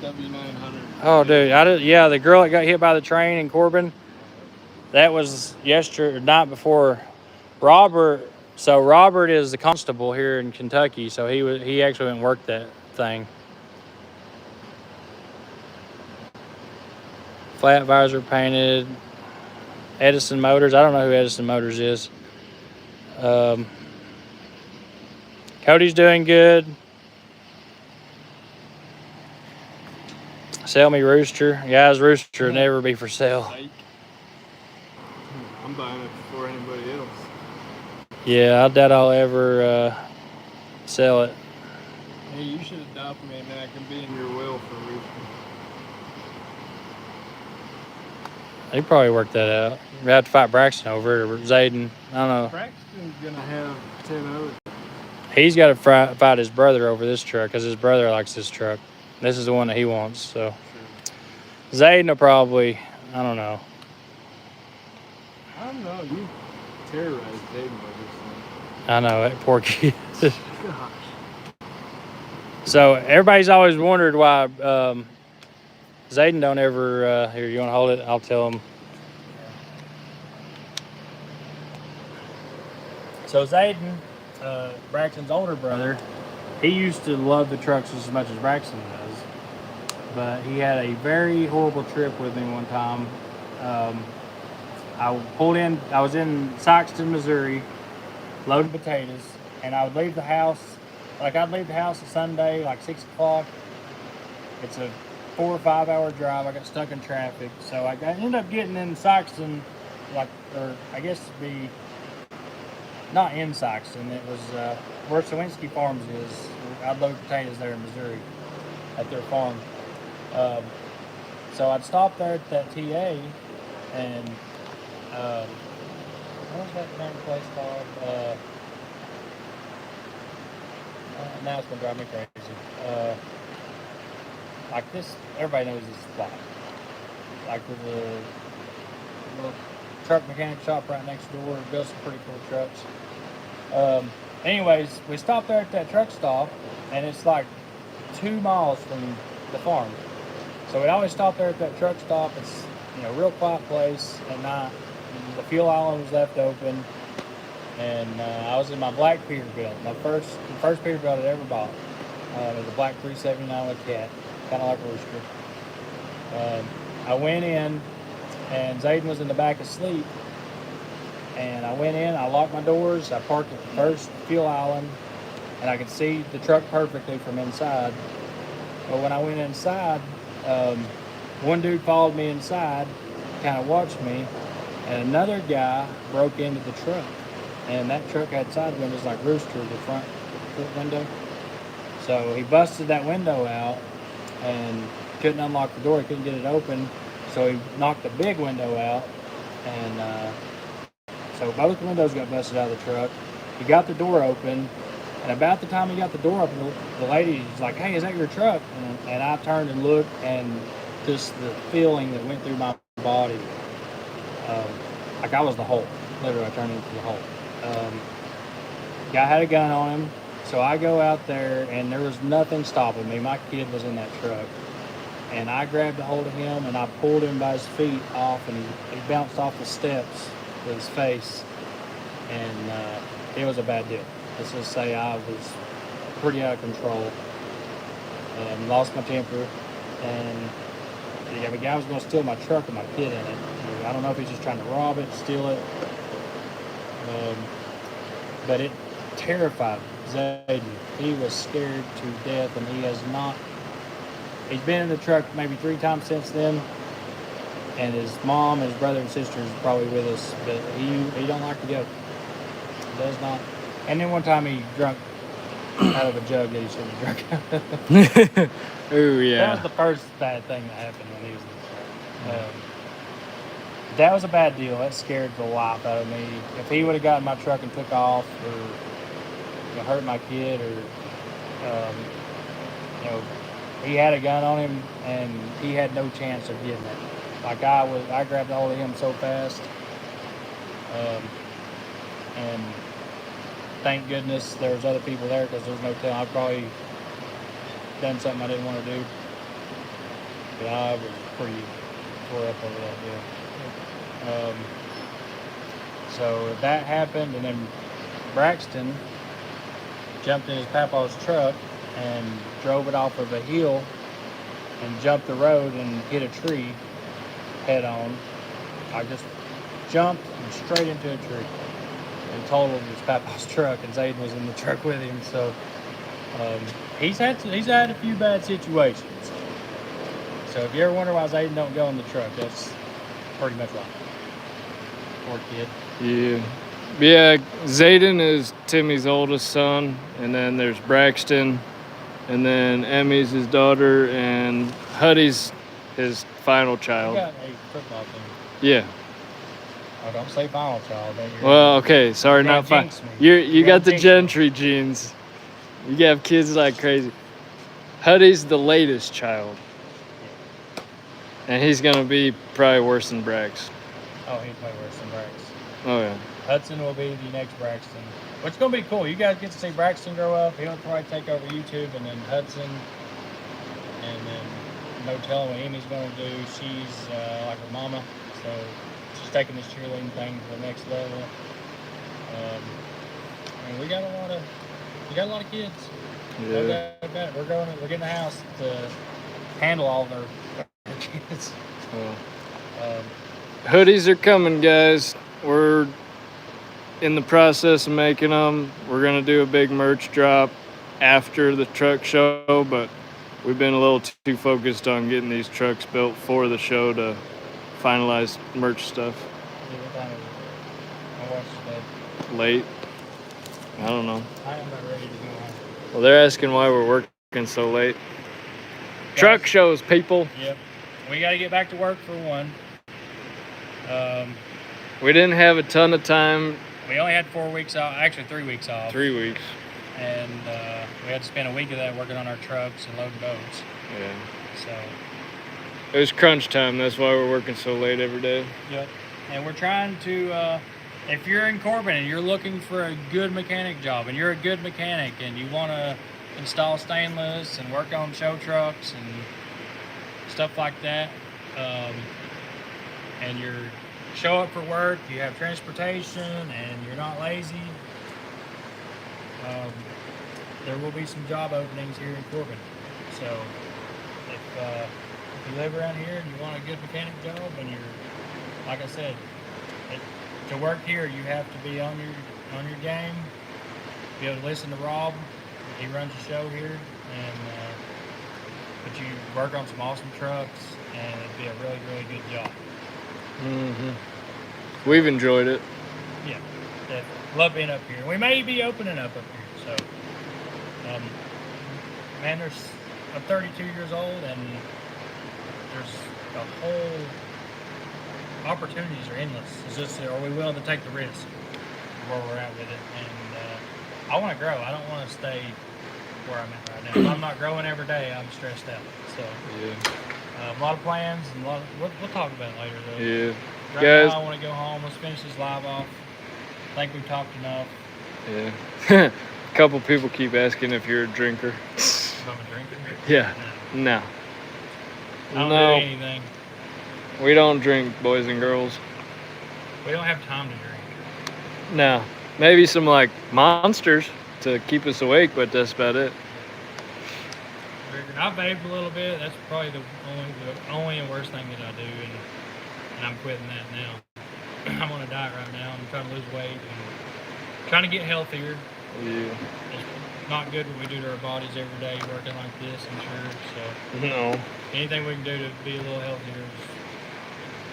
W900. Oh, dude, yeah, the girl that got hit by the train in Corbin. That was yesterday, night before. Robert is the constable here in Kentucky, so he actually went and worked that thing. Flat visor painted. Edison Motors. I don't know who Edison Motors is. Cody's doing good. Sell me Rooster. Guys, Rooster will never be for sale. I'm buying it before anybody else. Yeah, I doubt I'll ever sell it. Hey, you should adopt me and then I can be in your will for Rooster. He probably worked that out. We have to fight Braxton over it or Zayden. I don't know. Braxton's going to have 10 others. He's got to fight his brother over this truck because his brother likes this truck. This is the one that he wants. So Zayden will probably, I don't know. I don't know. You terrorized Zayden with this thing. I know, that poor kid. Gosh. So everybody's always wondered why Zayden don't ever, here, you want to hold it? I'll tell him. So Zayden, Braxton's older brother, he used to love the trucks as much as Braxton does. but he had a very horrible trip with me one time. I pulled in. I was in Saxton, Missouri, loading potatoes, and I would leave the house. Like I'd leave the house a Sunday, like 6 o'clock. It's a 4 or 5 hour drive. I got stuck in traffic, so I ended up getting in Saxton, or I guess it'd be not in Saxton. It was where Sawinski Farms is. I'd load potatoes there in Missouri at their farm. So I'd stop there at that TA, and what was that darn place called? Now it's gonna drive me crazy. Like this, everybody knows this spot. Like there's a little truck mechanic shop right next door. It builds some pretty cool trucks. Anyways, we stopped there at that truck stop, and it's like 2 miles from the farm. So we'd always stop there at that truck stop. It's a real quiet place at night. The fuel island was left open, and I was in my black Peterbilt. The first Peterbilt I'd ever bought. It was a black 379 with cat, kind of like a Rooster. I went in, and Zayden was in the back asleep. And I went in, I locked my doors, I parked at the first fuel island, and I could see the truck perfectly from inside. But when I went inside, one dude followed me inside, kind of watched me, and another guy broke into the truck. And that truck had side windows like Rooster, the front window. So he busted that window out and couldn't unlock the door, he couldn't get it open. So he knocked the big window out, and so both windows got busted out of the truck. He got the door open, and about the time he got the door open, the lady was like, "Hey, is that your truck?" And I turned and looked, and just the feeling that went through my body, like I was the hole. Literally, I turned into the hole. Guy had a gun on him, so I go out there, and there was nothing stopping me. My kid was in that truck, and I grabbed a hold of him, and I pulled him by his feet off, and he bounced off the steps with his face, and it was a bad deal. Let's just say I was pretty out of control and lost my temper, and the guy was going to steal my truck with my kid in it. I don't know if he's just trying to rob it, steal it, but it terrified Zayden. He was scared to death, and he's been in the truck maybe 3 times since then. And his mom, his brother, and sisters are probably with us, but he don't like to go. He does not. And then one time he drank out of a jug that he shouldn't have drunk. Ooh, yeah. That was the first bad thing that happened when he was in the truck. That was a bad deal. That scared the life out of me. If he would have gotten my truck and took off, or hurt my kid, or he had a gun on him, and he had no chance of getting it. Like I grabbed a hold of him so fast, and thank goodness there was other people there, because there's no telling. I'd probably done something I didn't want to do, but I was pretty tore up over that deal. So that happened, and then Braxton jumped in his papa's truck and drove it off of a hill and jumped the road and hit a tree head on. I just jumped and straight into a tree and totaled his papa's truck, and Zayden was in the truck with him. So he's had a few bad situations. So if you ever wonder why Zayden don't go in the truck, that's pretty much why. Poor kid. Yeah, Zayden is Timmy's oldest son, and then there's Braxton, and then Emmy's his daughter, and Huddy's his final child. You got a football team. Yeah. Oh, don't say final child. Well, okay, sorry, not final. You got the Gentry genes. You have kids like crazy. Huddy's the latest child, and he's gonna be probably worse than Brax. Oh, he's way worse than Brax. Oh yeah. Hudson will be the next Braxton, which is gonna be cool. You guys get to see Braxton grow up. He'll probably take over YouTube, and then Hudson, and then no telling what Amy's gonna do. She's like her mama, so she's taking this cheerleading thing to the next level. And we got a lot of kids. Yeah. We're getting a house to handle all their kids. Hoodies are coming, guys. We're in the process of making them. We're gonna do a big merch drop after the truck show, but we've been a little too focused on getting these trucks built for the show to finalize merch stuff. What time is it? I watched today. Late. I don't know. I am about ready to go home. Well, they're asking why we're working so late. Truck shows, people. Yep. We got to get back to work for one. We didn't have a ton of time. We only had 4 weeks off, actually 3 weeks off. 3 weeks. And we had to spend a week of that working on our trucks and loading boats. Yeah. So. It was crunch time. That's why we're working so late every day. Yep. And we're trying to, if you're in Corbin and you're looking for a good mechanic job and you're a good mechanic and you want to install stainless and work on show trucks and stuff like that, and you're show up for work, you have transportation, and you're not lazy, there will be some job openings here in Corbin. So if you live around here and you want a good mechanic job and you're, like I said, to work here you have to be on your game, be able to listen to Rob. He runs the show here, and but you work on some awesome trucks, and it'd be a really, really good job. Mm-hmm. We've enjoyed it. Yeah, definitely. Love being up here. We may be opening up here, so man, I'm 32 years old, and there's a whole opportunities are endless. It's just, are we willing to take the risk where we're at with it? And I want to grow. I don't want to stay where I'm at right now. If I'm not growing every day, I'm stressed out. So yeah, a lot of plans, and we'll talk about it later though. Yeah, Right guys. now I want to go home. Let's finish this live off. I think we've talked enough. Yeah. A couple people keep asking if you're a drinker. If I'm a drinker? Yeah. No. I don't No. do anything. We don't drink, boys and girls. We don't have time to drink. No. Maybe some like monsters to keep us awake, but that's about it. I vape a little bit. That's probably the only and worst thing that I do, and I'm quitting that now. I'm on a diet right now. I'm trying to lose weight and trying to get healthier. Yeah. It's not good what we do to our bodies every day working like this, I'm sure. So No. anything we can do to be a little healthier.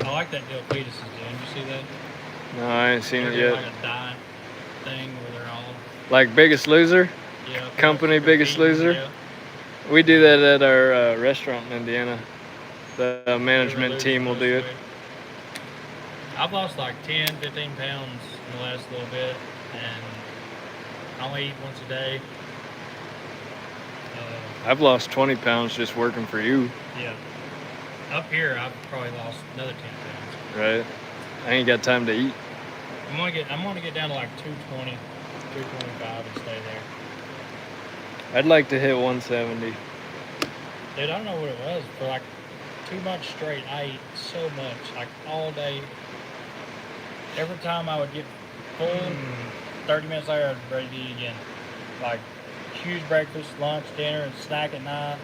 I like that deal Cletus is doing. You see that? No, I ain't seen They're it doing yet. like a diet thing where they're all Like Biggest Loser? yeah, Company they're Biggest eating, Loser? yeah. We do that at our restaurant in Indiana. The management team will do it. I've lost like 10, 15 pounds in the last little bit, and I only eat once a day. I've lost 20 pounds just working for you. Yeah. Up here, I've probably lost another 10 pounds. Right? I ain't got time to eat. I'm gonna get down to like 220, 225 and stay there. I'd like to hit 170. Dude, I don't know what it was. For like 2 months straight, I ate so much, like all day. Every time I would get full, 30 minutes later, I was ready to eat again. Like huge breakfast, lunch, dinner, and snack at night.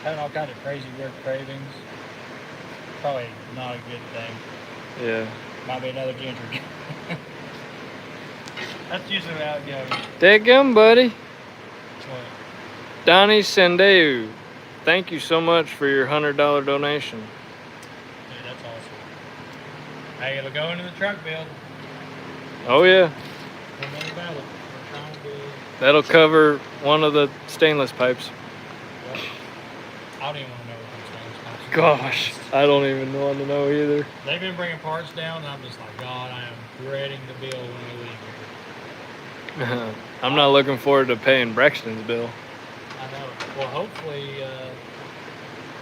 Having all kinds of crazy weird cravings. Probably not a good thing. Yeah. Might be another Gentry. That's usually how it goes. Dadgum, buddy. What? Donnie Sandeu, thank you so much for your $100 donation. Dude, that's awesome. Hey, it'll go into the truck build. Oh yeah, No matter about it. We're trying to. that'll cover one of the stainless pipes. Yep. I don't even want to know what those things are. Gosh, I don't even want to know either. They've been bringing parts down, and I'm just like, God, I am dreading the bill when we leave here. I'm not looking forward to paying Braxton's bill. I know. Well, hopefully,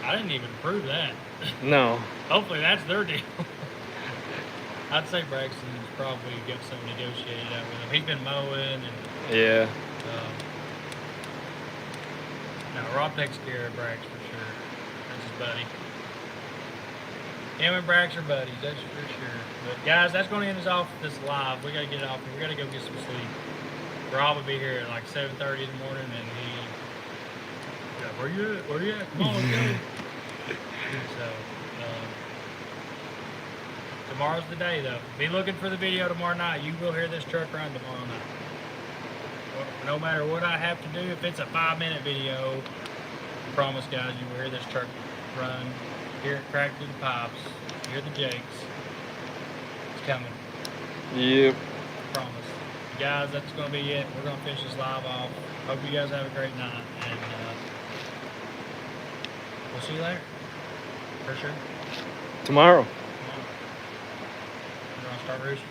I didn't even approve that. No. Hopefully, that's their deal. I'd say Braxton's probably got something negotiated out with him. He's been mowing, and Yeah. no, Rob takes care of Brax for sure. That's his buddy. Him and Brax are buddies, that's for sure. But guys, that's going to end us off this live. We got to get off here. We got to go get some sleep. Rob will be here at like 7:30 in the morning, and up. Where you at? Where you at? Come on, let's go. So, tomorrow's the day, though. Be looking for the video tomorrow night. You will hear this truck run tomorrow night. No matter what I have to do, if it's a 5-minute video, I promise, guys, you will hear this truck run. Hear it crack through the pipes. Hear the jakes. It's coming. Yep. I promise. Guys, that's going to be it. We're going to finish this live off. Hope you guys have a great night. And we'll see you later. For sure. Tomorrow. We're going to start Rooster.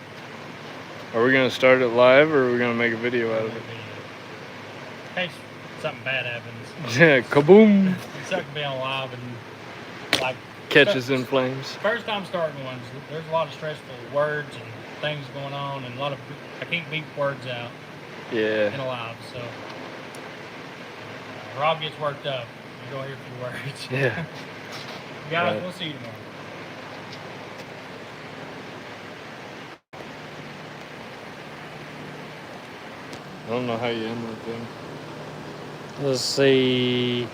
Are we gonna start it live, or are we gonna make a video out of it? In case something bad happens. Yeah, kaboom! It's not gonna be on live and like Catches in flames. First time starting ones. There's a lot of stressful words and things going on, and a lot of I can't beep words out. Yeah. In a live, so Rob gets worked up. You're gonna hear a few words. Yeah. Guys, right. We'll see you tomorrow. I don't know how you end with them. Let's see.